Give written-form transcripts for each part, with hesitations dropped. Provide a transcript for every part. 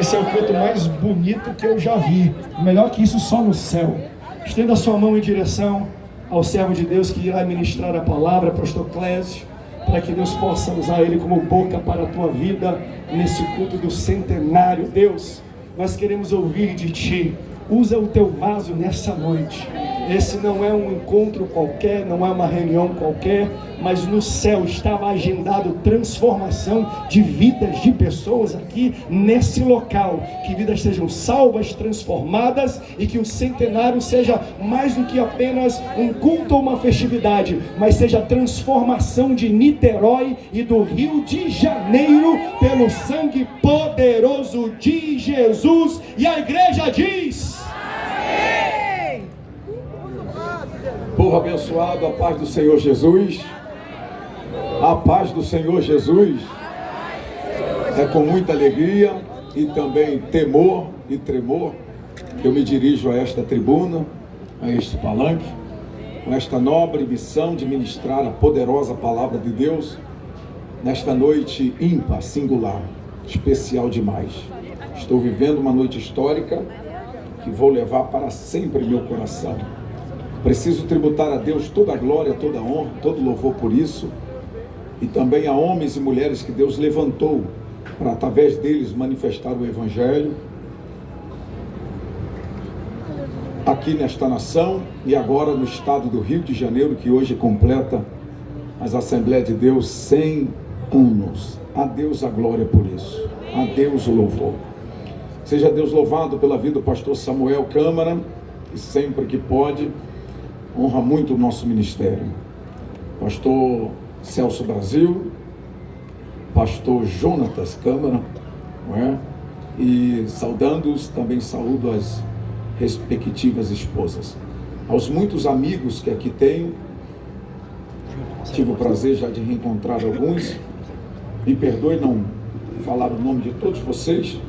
Esse é o culto mais bonito que eu já vi. Melhor que isso só no céu. Estenda a sua mão em direção ao servo de Deus que irá ministrar a palavra, pastor Clésio, para que Deus possa usar ele como boca para a tua vida nesse culto do centenário. Deus, nós queremos ouvir de ti. Usa o teu vaso nessa noite. Esse não é um encontro qualquer, não é uma reunião qualquer, mas no céu estava agendado transformação de vidas de pessoas aqui nesse local. Que vidas sejam salvas, transformadas, e que o centenário seja mais do que apenas um culto ou uma festividade, mas seja a transformação de Niterói e do Rio de Janeiro pelo sangue poderoso de Jesus. E a igreja diz: povo abençoado, a paz do Senhor Jesus. A paz do Senhor Jesus. É com muita alegria e também temor e tremor que eu me dirijo a esta tribuna, a este palanque, com esta nobre missão de ministrar a poderosa palavra de Deus nesta noite ímpar, singular, especial demais. Estou vivendo uma noite histórica que vou levar para sempre em meu coração. Preciso tributar a Deus toda a glória, toda a honra, todo louvor por isso, e também a homens e mulheres que Deus levantou para, através deles, manifestar o Evangelho aqui nesta nação e agora no estado do Rio de Janeiro, que hoje completa as Assembleias de Deus 100 anos. A Deus a glória por isso, a Deus o louvor. Seja Deus louvado pela vida do pastor Samuel Câmara, que sempre que pode honra muito o nosso ministério. Pastor Celso Brasil, pastor Jonatas Câmara, não é? E saudando-os, também saúdo as respectivas esposas. Aos muitos amigos que aqui tenho, tive o prazer já de reencontrar alguns. Me perdoe não falar o nome de todos vocês,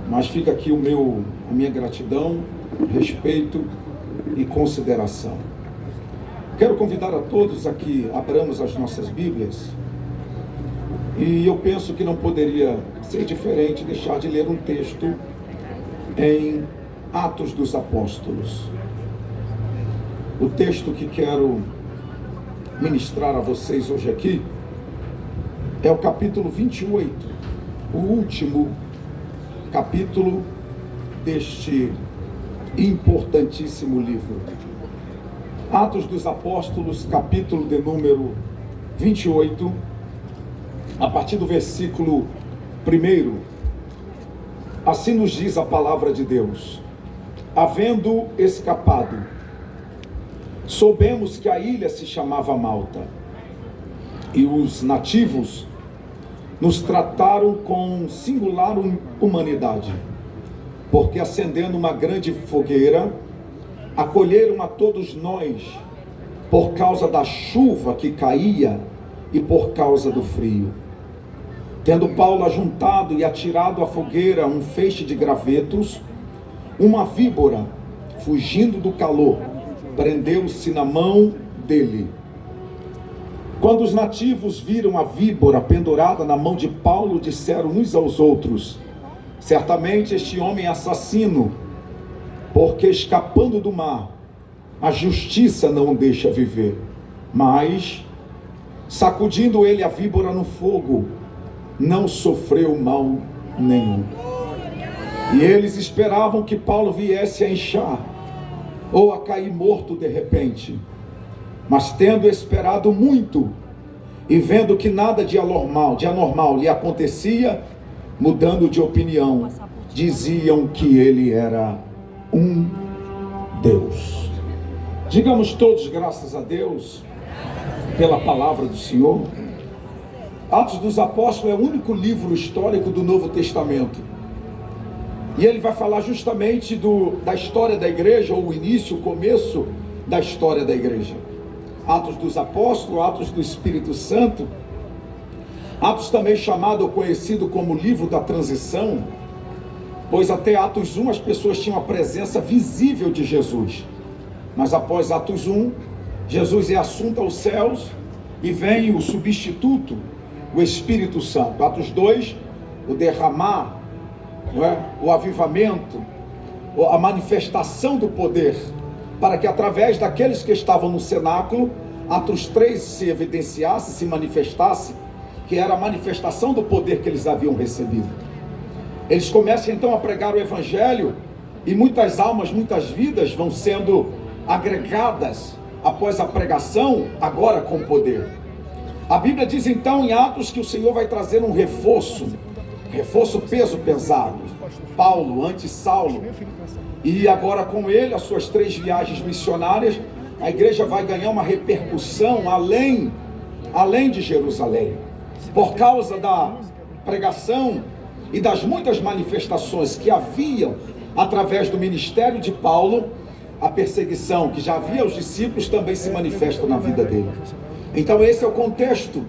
mas fica aqui a minha gratidão, respeito e consideração. Quero convidar a todos a que abramos as nossas Bíblias, e eu penso que não poderia ser diferente deixar de ler um texto em Atos dos Apóstolos. O texto que quero ministrar a vocês hoje aqui é o capítulo 28, o último capítulo deste importantíssimo livro. Atos dos Apóstolos, capítulo de número 28, a partir do versículo 1. Assim nos diz a palavra de Deus: havendo escapado, soubemos que a ilha se chamava Malta, e os nativos nos trataram com singular humanidade, porque acendendo uma grande fogueira, acolheram a todos nós, por causa da chuva que caía e por causa do frio. Tendo Paulo ajuntado e atirado à fogueira um feixe de gravetos, uma víbora, fugindo do calor, prendeu-se na mão dele. Quando os nativos viram a víbora pendurada na mão de Paulo, disseram uns aos outros: certamente este homem é assassino, porque escapando do mar, a justiça não o deixa viver. Mas, sacudindo ele a víbora no fogo, não sofreu mal nenhum. E eles esperavam que Paulo viesse a inchar, ou a cair morto de repente. Mas tendo esperado muito, e vendo que nada de anormal lhe acontecia, mudando de opinião, diziam que ele era um Deus. Digamos todos graças a Deus pela palavra do Senhor. Atos dos Apóstolos é o único livro histórico do Novo Testamento, e ele vai falar justamente da história da igreja, ou o início, o começo da história da igreja. Atos dos Apóstolos, Atos do Espírito Santo, Atos também chamado ou conhecido como livro da transição, pois até Atos 1 as pessoas tinham a presença visível de Jesus, mas após Atos 1, Jesus é assunto aos céus e vem o substituto, o Espírito Santo. Atos 2, o derramar não é? O avivamento, a manifestação do poder, para que através daqueles que estavam no cenáculo, Atos 3 se evidenciasse, se manifestasse, que era a manifestação do poder que eles haviam recebido. Eles começam então a pregar o evangelho, e muitas almas, muitas vidas vão sendo agregadas após a pregação, agora com poder. A Bíblia diz então em Atos que o Senhor vai trazer um reforço peso pesado. Paulo, antes Saulo, e agora com ele, as suas 3 viagens missionárias, a igreja vai ganhar uma repercussão além de Jerusalém. Por causa da pregação e das muitas manifestações que haviam através do ministério de Paulo, a perseguição que já havia aos discípulos também se manifesta na vida dele. Então esse é o contexto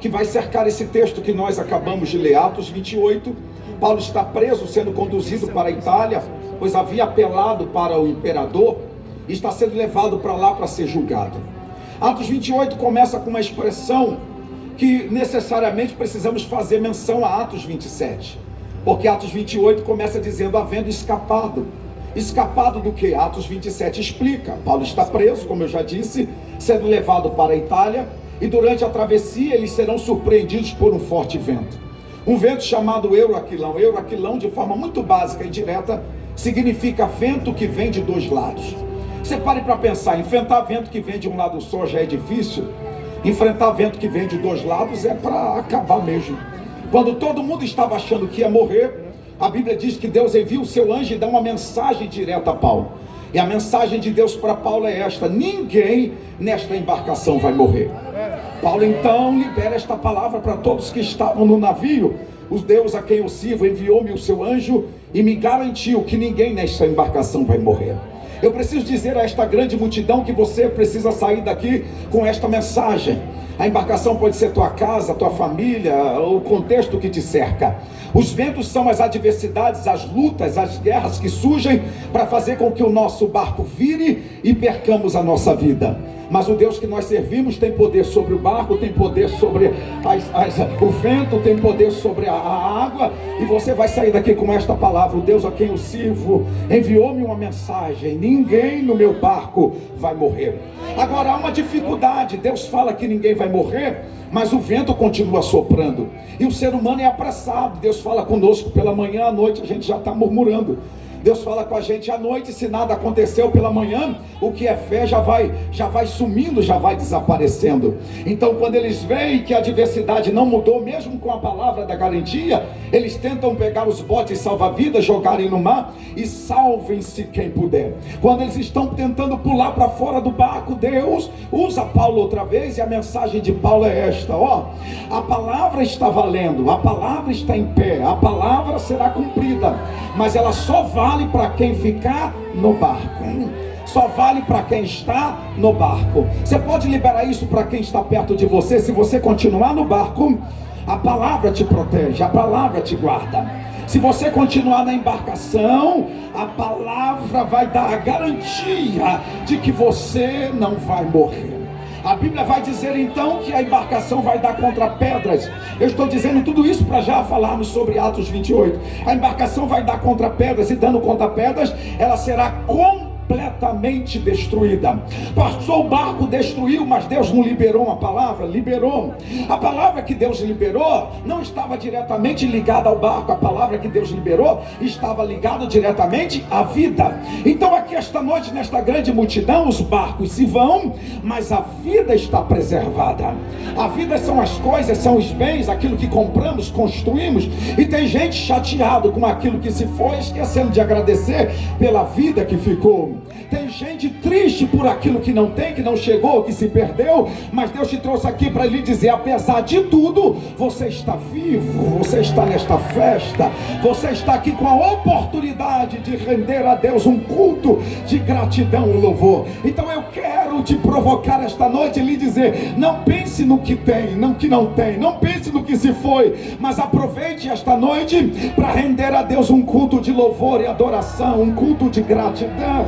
que vai cercar esse texto que nós acabamos de ler, Atos 28. Paulo está preso, sendo conduzido para a Itália, pois havia apelado para o imperador, e está sendo levado para lá para ser julgado. Atos 28 começa com uma expressão que necessariamente precisamos fazer menção a Atos 27, porque Atos 28 começa dizendo, havendo escapado. Escapado do que? Atos 27 explica. Paulo está preso, como eu já disse, sendo levado para a Itália, e durante a travessia eles serão surpreendidos por um forte vento. Um vento chamado Euraquilão. Euraquilão, de forma muito básica e direta, significa vento que vem de 2 lados. Você pare para pensar, enfrentar vento que vem de um lado só já é difícil. Enfrentar vento que vem de 2 lados é para acabar mesmo. Quando todo mundo estava achando que ia morrer, a Bíblia diz que Deus envia o seu anjo e dá uma mensagem direta a Paulo. E a mensagem de Deus para Paulo é esta: ninguém nesta embarcação vai morrer. Paulo então libera esta palavra para todos que estavam no navio. O Deus a quem eu sirvo enviou-me o seu anjo e me garantiu que ninguém nesta embarcação vai morrer. Eu preciso dizer a esta grande multidão que você precisa sair daqui com esta mensagem. A embarcação pode ser tua casa, tua família, o contexto que te cerca. Os ventos são as adversidades, as lutas, as guerras que surgem para fazer com que o nosso barco vire e percamos a nossa vida. Mas o Deus que nós servimos tem poder sobre o barco, tem poder sobre o vento, tem poder sobre a água. E você vai sair daqui com esta palavra: o Deus a quem eu sirvo enviou-me uma mensagem, ninguém no meu barco vai morrer. Agora há uma dificuldade, Deus fala que ninguém vai morrer, mas o vento continua soprando, e o ser humano é apressado. Deus fala conosco pela manhã, à noite a gente já está murmurando. Deus fala com a gente à noite, se nada aconteceu pela manhã, o que é fé já vai sumindo, já vai desaparecendo. Então quando eles veem que a adversidade não mudou, mesmo com a palavra da garantia, eles tentam pegar os botes salva-vidas, jogarem no mar e salvem-se quem puder. Quando eles estão tentando pular para fora do barco, Deus usa Paulo outra vez, e a mensagem de Paulo é esta: a palavra está valendo, a palavra está em pé, a palavra será cumprida, mas ela só vale para quem ficar no barco. Só vale para quem está no barco. Você pode liberar isso para quem está perto de você. Se você continuar no barco, a palavra te protege, a palavra te guarda. Se você continuar na embarcação, a palavra vai dar a garantia de que você não vai morrer. A Bíblia vai dizer então que a embarcação vai dar contra pedras. Eu estou dizendo tudo isso para já falarmos sobre Atos 28. A embarcação vai dar contra pedras, e dando contra pedras, ela será completamente destruída. Passou o barco, destruiu, mas Deus não liberou uma palavra? Liberou. A palavra que Deus liberou não estava diretamente ligada ao barco. A palavra que Deus liberou estava ligada diretamente à vida. Então aqui esta noite, nesta grande multidão, os barcos se vão, mas a vida está preservada. A vida são as coisas, são os bens, aquilo que compramos, construímos, e tem gente chateado com aquilo que se foi, esquecendo de agradecer pela vida que ficou. Tem gente triste por aquilo que não tem, que não chegou, que se perdeu, mas Deus te trouxe aqui para lhe dizer: apesar de tudo, você está vivo, você está nesta festa, você está aqui com a oportunidade de render a Deus um culto de gratidão e louvor. Então eu quero quero te provocar esta noite e lhe dizer: não pense no que tem, no que não tem, não pense no que se foi, mas aproveite esta noite para render a Deus um culto de louvor e adoração, um culto de gratidão.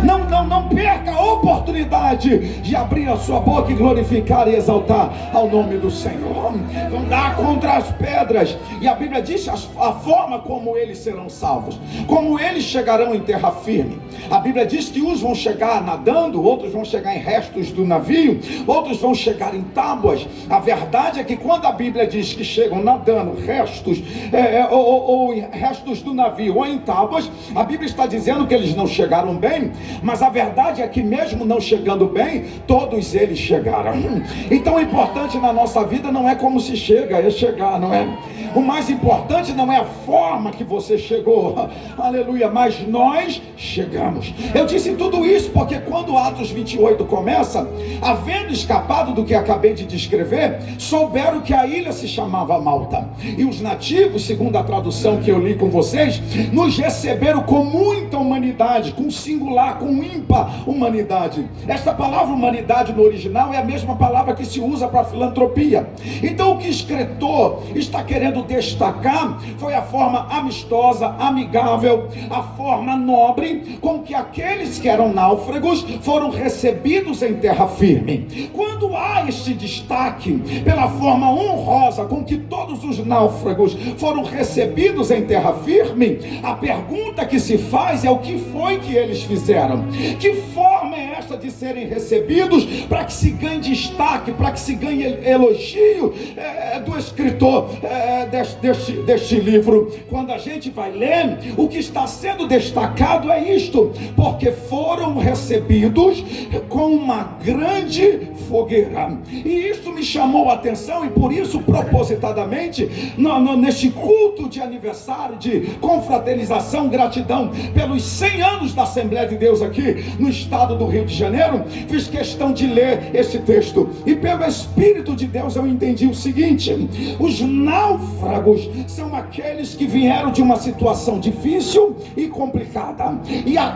Não perca a oportunidade de abrir a sua boca e glorificar e exaltar ao nome do Senhor. Vão dar contra as pedras, e a Bíblia diz a forma como eles serão salvos, como eles chegarão em terra firme. A Bíblia diz que uns vão chegar nadando, outros vão chegar em restos do navio, outros vão chegar em tábuas. A verdade é que quando a Bíblia diz que chegam nadando, restos ou restos do navio ou em tábuas, a Bíblia está dizendo que eles não chegaram bem, mas a verdade é que mesmo não chegando bem, todos eles chegaram. Então o importante na nossa vida não é como se chega, é chegar, não é? O mais importante não é a forma que você chegou, aleluia, mas nós chegamos. Eu disse tudo isso porque quando Atos 28 começa, havendo escapado do que acabei de descrever, souberam que a ilha se chamava Malta, e os nativos, segundo a tradução que eu li com vocês, nos receberam com muita humanidade, com singular, com ímpar humanidade. Esta palavra humanidade no original é a mesma palavra que se usa para filantropia. Então o que o escritor está querendo destacar foi a forma amistosa, amigável, a forma nobre com que aqueles que eram náufragos foram recebidos em terra firme. Quando há este destaque pela forma honrosa com que todos os náufragos foram recebidos em terra firme, a pergunta que se faz é: o que foi que eles fizeram? Que forma é esta de serem recebidos para que se ganhe destaque, para que se ganhe elogio do escritor deste livro? Quando a gente vai ler, o que está sendo destacado é isto: porque foram recebidos com uma grande fogueira. E isso me chamou a atenção, e por isso propositadamente neste culto de aniversário, de confraternização, gratidão pelos 100 anos da Assembleia de Deus aqui no estado do Rio de Janeiro, fiz questão de ler esse texto, e pelo Espírito de Deus eu entendi o seguinte: os náufragos são aqueles que vieram de uma situação difícil e complicada, e a